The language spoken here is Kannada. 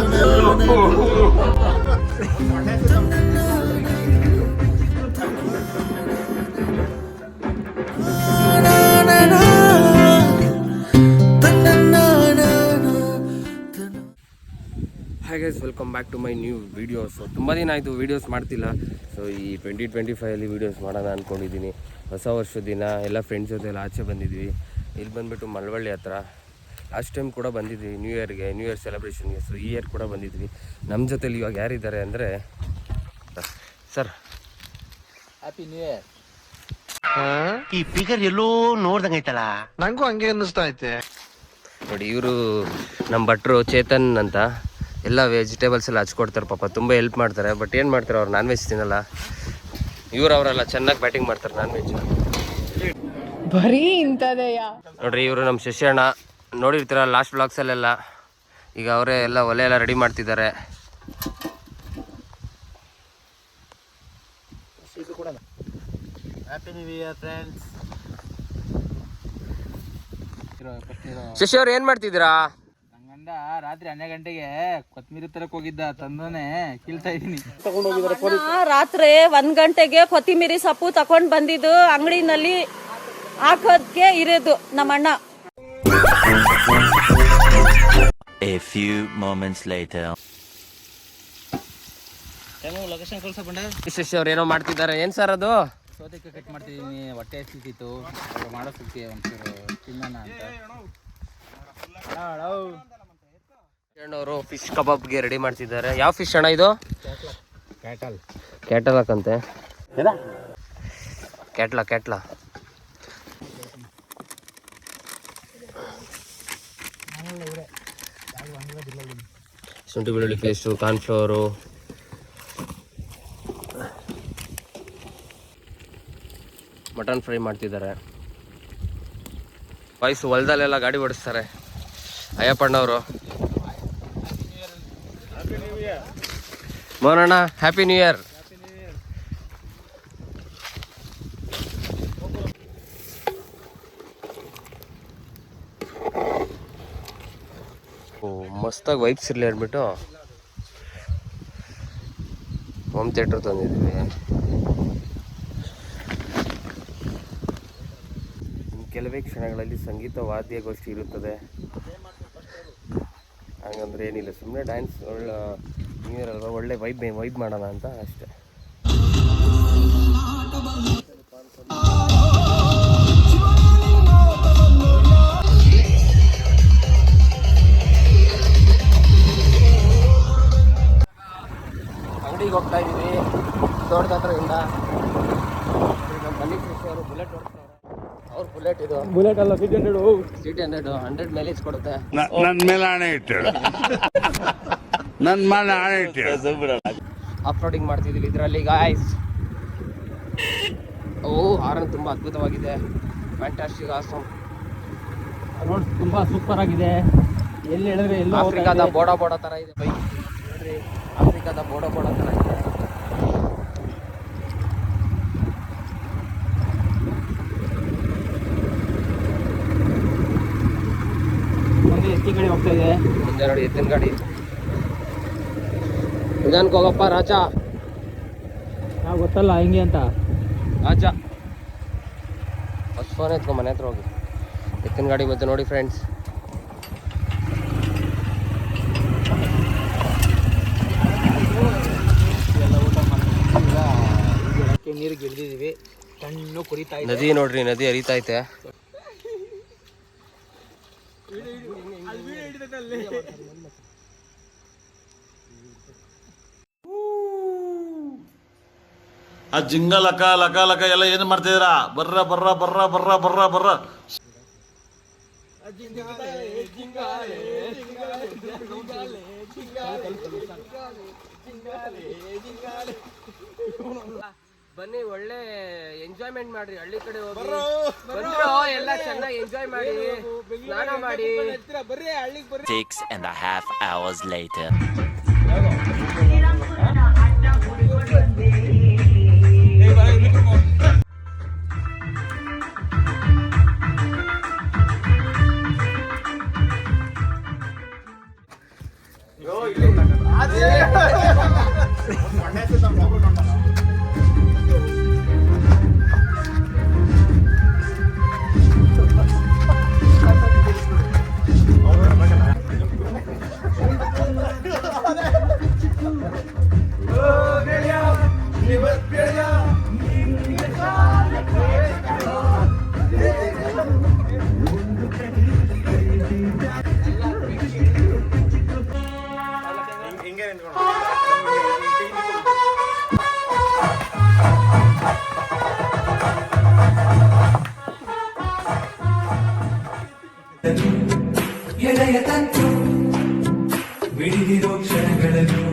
Hi guys, welcome back to my new videos. ತುಂಬ ದಿನ ಆಯಿತು ವೀಡಿಯೋಸ್ ಮಾಡ್ತಿಲ್ಲ. ಸೊ ಈ 2025 ವೀಡಿಯೋಸ್ ಮಾಡೋಣ ಅಂದ್ಕೊಂಡಿದ್ದೀನಿ. ಹೊಸ ವರ್ಷದ ದಿನ ಎಲ್ಲ ಫ್ರೆಂಡ್ಸ್ ಜೊತೆ ಎಲ್ಲ ಆಚೆ ಬಂದಿದ್ವಿ. ಇಲ್ಲಿ ಬಂದುಬಿಟ್ಟು ಮಳವಳ್ಳಿ ಹತ್ರ. ಲಾಸ್ಟ್ ಟೈಮ್ ಕೂಡ ಬಂದಿದ್ವಿ ನ್ಯೂ ಇಯರ್ ಸೆಲೆಬ್ರೇಷನ್ಗೆ. ಸೊ ಈ ಇಯರ್ ಕೂಡ ಬಂದಿದ್ವಿ. ನಮ್ಮ ಜೊತೆಲಿ ಇವಾಗ ಯಾರಿದ್ದಾರೆ ಅಂದರೆ ಸರ್, ಹ್ಯಾಪಿ ನ್ಯೂ ಇಯರ್. ಈ ಫಿಗರ್ ಎಲ್ಲೋ ನೋಡ್ದಂಗೈತಲ್ಲ, ನಂಗೂ ಹಂಗೆ ಅನ್ನಿಸ್ತಾ ಐತೆ ನೋಡಿ. ಇವರು ನಮ್ಮ ಭಟ್ರು ಚೇತನ್ ಅಂತ. ಎಲ್ಲ ವೆಜಿಟೇಬಲ್ಸ್ ಎಲ್ಲ ಹಚ್ಕೊಡ್ತಾರೆ. ಪಾಪ ತುಂಬ ಹೆಲ್ಪ್ ಮಾಡ್ತಾರೆ. ಬಟ್ ಏನು ಮಾಡ್ತಾರೆ, ಅವ್ರು ನಾನ್ ವೆಜ್ ತಿನ್ನಲ್ಲ. ಅವರೆಲ್ಲ ಚೆನ್ನಾಗಿ ಬ್ಯಾಟಿಂಗ್ ಮಾಡ್ತಾರೆ ನಾನ್ ವೆಜ್. ಬರೀ ಇಂಥದೆಯ ನೋಡ್ರಿ, ಇವರು ನಮ್ಮ ಶಶಿಯಣ್ಣ ನೋಡಿರ್ತೀರ ಲಾಸ್ಟ್ ಬ್ಲಾಗ್ಸಲ್ಲೆಲ್ಲ. ಈಗ ಅವರೇ ಎಲ್ಲ ಒಲೆ ಎಲ್ಲ ರೆಡಿ ಮಾಡ್ತಿದ್ದಾರೆ. Happy new year friends. Shashi ಅವ್ರು ಏನು ಮಾಡ್ತಿದ್ದೀರಾ? ನಂಗಂಡ ರಾತ್ರಿ 12 ಗಂಟೆಗೆ ಕೊತ್ಮೀರಿ ತರಕ್ ಹೋಗಿದ್ದ, ತಂದೋನೆ ಕೀಳ್ತಾ ಇದೀನಿ. ರಾತ್ರಿ 1 ಗಂಟೆಗೆ ಕೊತ್ತಿಮೀರಿ ಸೊಪ್ಪು ತಕೊಂಡ್ ಬಂದಿದ್ದು ಅಂಗಡಿನಲ್ಲಿ ಹಾಕೋದಕ್ಕೆ ಇರೋದು ನಮ್ಮಣ್ಣ. A few moments later. Location ಕಳ್ಸಕೊಂಡ ಶಶಿ ಅವ್ರು ಏನೋ ಮಾಡ್ತಿದ್ದಾರೆ. ಏನು ಸರ್ ಅದು? ಸೌತೆಕಾಯಿ ಕಟ್ ಮಾಡ್ತಿದೀನಿ. ಹೊಟ್ಟೆ ಹಸಿತಿತ್ತು, ಮಾಡೋ ಸುತ್ತಿ ಒಂಚೂರು ತಿನ್ನೋಣ ಅಂತ. ಅವರು ಫಿಶ್ ಕಬಾಬ್ಗೆ ರೆಡಿ ಮಾಡ್ತಿದ್ದಾರೆ. ಯಾವ ಫಿಶ್ ಅಣ್ಣ ಇದು? ಕ್ಯಾಟಲ್ ಹಾಕಂತೆ. ಕ್ಯಾಟ್ಲಾ ಶುಂಠಿ ಬೆಳ್ಳುಳ್ಳಿ ಪೇಸ್ಟು, ಕಾರ್ನ್ಫ್ಲವರು, ಮಟನ್ ಫ್ರೈ ಮಾಡ್ತಿದ್ದಾರೆ. ವಯಸ್ಸು ಹೊಲದಲ್ಲೆಲ್ಲ ಗಾಡಿ ಓಡಿಸ್ತಾರೆ ಅಯ್ಯಪ್ಪಣ್ಣವರು. ಮೋನಣ್ಣ, ಹ್ಯಾಪಿ ನ್ಯೂ ಇಯರ್. ಮಸ್ತಾಗಿ ವೈಬ್ಸ್ ಇರಲಿ ಅಂದ್ಬಿಟ್ಟು ಹೋಮ್ ಥಿಯೇಟ್ರ್ ತಂದಿದ್ವಿ. ಕೆಲವೇ ಕ್ಷಣಗಳಲ್ಲಿ ಸಂಗೀತ ವಾದ್ಯಗೋಷ್ಠಿ ಇರುತ್ತದೆ. ಹಾಗಂದ್ರೆ ಏನಿಲ್ಲ, ಸುಮ್ಮನೆ ಡ್ಯಾನ್ಸ್. ಒಳ್ಳೆ ನ್ಯೂ ಇಯರ್ ಅಲ್ವಾ, ಒಳ್ಳೆ ವೈಬ್ ಮಾಡೋಣ ಅಂತ ಅಷ್ಟೇ. ಅಂಗಡಿಗೆ ಹೋಗ್ತಾ ಇದ್ದೀವಿ ತೋಟದ ಹತ್ರದಿಂದ. ನಮ್ಮ ಮನೆ ಕೃಷಿ ಅವರು ಬುಲೆಟ್ ಓಡಿಸ್ತಾರೆ. ಅವ್ರ ಬುಲೆಟ್ ಅಲ್ಲ, ಸಿಟಿ 100 ಮೈಲೇಜ್ ಕೊಡುತ್ತೆ. ನನ್ನ ಮೇಲೆ ಆಣೆ ಇಟ್ಟು ನನ್ನ ಮೇಲೆ ಆಣೆ ಇಟ್ಟು ಅಪ್ಲೋಡಿಂಗ್ ಮಾಡ್ತಿದ್ದೀವಿ ಇದರಲ್ಲಿ ಗಾಯ್ಸ್. ಹಾರನ್ ತುಂಬ ಅದ್ಭುತವಾಗಿದೆ. Fantastic, awesome. ರೋಡ್ ತುಂಬಾ ಸೂಪರ್ ಆಗಿದೆ. ಎಲ್ಲಿ ಹೇಳಿದ್ರೆ ಎಲ್ಲ ಆಫ್ರಿಕಾದ ಬೋಡಾ ಥರ ಇದೆ ಬೈಕ್. ನೋಡ್ರಿ, ಆಫ್ರಿಕಾದ ಬೋಡಾ ಥರ ಇದೆ. ಎತ್ತಿ ಗಾಡಿ ಹೋಗ್ತಾ ಇದೆ. ಮುಂದೆ ನೋಡಿ ಎತ್ತಿನ ಗಾಡಿ. ನಿಧಾನಕ್ಕೆ ಹೋಗಪ್ಪ ರಾಜ. ನಾವು ಗೊತ್ತಲ್ಲ ಹಿಂಗೆ ಅಂತ. ರಾಜ ಫಸ್ಟ್ ಫೋನ್ ಎತ್ಕೊ, ಮನೆ ಹತ್ರ ಹೋಗಿ. ಎತ್ತಿನ ಗಾಡಿ ಮತ್ತೆ ನೋಡಿ ಫ್ರೆಂಡ್ಸ್. ಎಲ್ಲ ಊಟ ಮಾಡ್ತೀವಿ. ನೀರು ಗಿಳಿದಿದ್ದೀವಿ. ಸಣ್ಣ ಕುರಿತಾ ಇದೆ. ನದಿ ನೋಡ್ರಿ, ನದಿ ಹರಿತೈತೆ. ಆ ಜಿಂಗ ಲಕ ಎಲ್ಲ ಏನು ಮಾಡ್ತಿದ್ದೀರಾ? ಬರ್ರ ಬನ್ನಿ, ಒಳ್ಳೆ ಎಂಜಾಯ್ಮೆಂಟ್ ಮಾಡ್ರಿ. ಹಳ್ಳಿ ಕಡೆ ಹೋಗಿ ಎಲ್ಲ ಚೆನ್ನಾಗಿ ಎಂಜಾಯ್ ಮಾಡಿ, ಸ್ನಾನ ಮಾಡಿ. 6.5 hours later. ಎಳೆಯ ತಂತು ಮಿಡಿದಿರೋ ಕ್ಷಣಗಳನ್ನು